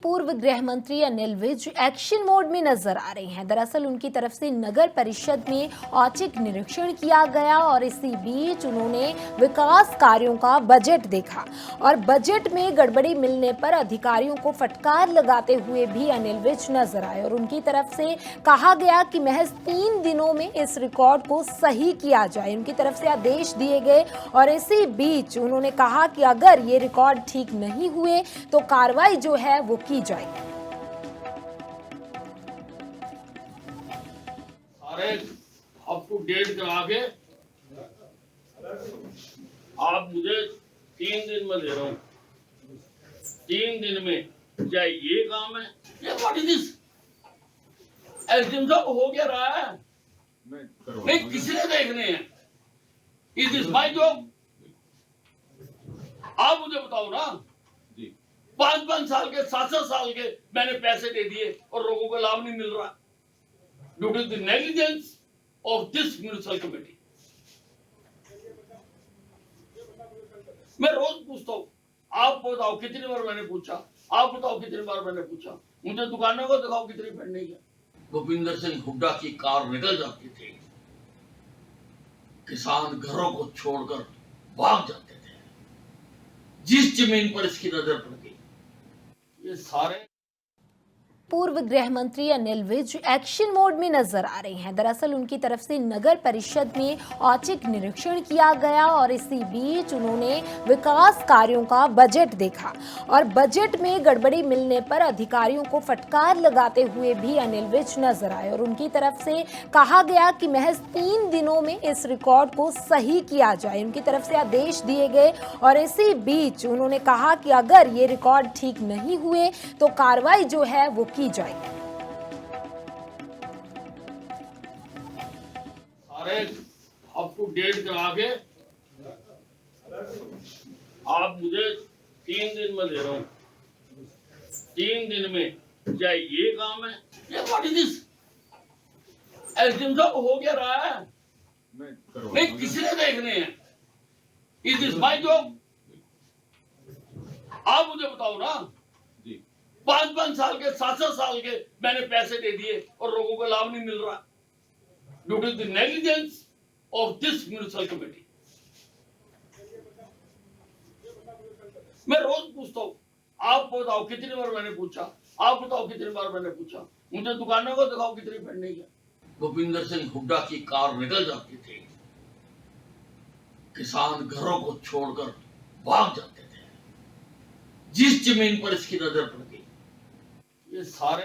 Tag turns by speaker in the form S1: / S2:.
S1: पूर्व गृह मंत्री अनिल विज एक्शन मोड में नजर आ रहे हैं। दरअसल उनकी तरफ से नगर परिषद में औचक निरीक्षण किया गया और इसी बीच उन्होंने विकास कार्यों का बजट देखा और बजट में गड़बड़ी मिलने पर अधिकारियों को फटकार लगाते हुए भी अनिल विज नजर आए और उनकी तरफ से कहा गया कि महज 3 दिनों में इस रिकॉर्ड को सही किया जाए। उनकी तरफ से आदेश दिए गए और इसी बीच उन्होंने कहा कि अगर ये रिकॉर्ड ठीक नहीं हुए तो कार्रवाई जो है वो की जाएगी।
S2: सारे अप टू डेट करा के आप मुझे 3 दिन में दे रहा हूँ। 3 दिन में क्या ये काम है? ये व्हाट इज दिस? एसडीएम साहब हो क्या रहा है? नहीं किसने देखने हैं? Is this my job? आप मुझे बताओ ना। 5-5 साल के 7-7 साल के मैंने पैसे दे दिए और लोगों को लाभ नहीं मिल रहा due to the negligence of this municipal committee. मैं रोज पूछता हूँ, आप बताओ कितनी बार मैंने पूछा, आप बताओ कितनी बार मैंने पूछा, मुझे दुकानों को दिखाओ कितनी पेंडिंग है। भूपिंदर सिंह हुड्डा की कार निकल जाती थी, किसान घरों को छोड़कर भाग जाते थे। जिस जमीन पर इसकी नजर पड़ गई, ये सारे
S1: पूर्व गृह मंत्री अनिल विज एक्शन मोड में नजर आ रहे हैं। दरअसल उनकी तरफ से नगर परिषद में औचक निरीक्षण किया गया और इसी बीच उन्होंने विकास कार्यों का बजट देखा और बजट में गड़बड़ी मिलने पर अधिकारियों को फटकार लगाते हुए भी अनिल विज नजर आए और उनकी तरफ से कहा गया कि महज 3 दिनों में इस रिकॉर्ड को सही किया जाए। उनकी तरफ से आदेश दिए गए और इसी बीच उन्होंने कहा कि अगर ये रिकॉर्ड ठीक नहीं हुए तो कार्रवाई जो है वो की जाएगी।
S2: सारे अप टू डेट करा के आप मुझे 3 दिन में दे रहा हूँ। 3 दिन में क्या ये काम है? ये व्हाट इज दिस? एसडीएम साहब हो क्या रहा है? नहीं किसने देखने हैं? Is this my job? आप मुझे बताओ ना। 5-5 साल के 7-7 साल के मैंने पैसे दे दिए और लोगों को लाभ नहीं मिल रहा due to the negligence of this municipal committee. मैं रोज पूछता हूँ, आप बताओ कितनी बार मैंने पूछा, आप बताओ कितनी बार मैंने पूछा, मुझे दुकानों को दिखाओ कितनी पेंडिंग है। भूपिंदर सिंह हुड्डा की कार निकल जाती थी, किसान घरों को छोड़कर भाग जाते थे। जिस जमीन पर इसकी नजर पड़ गई, ये सारे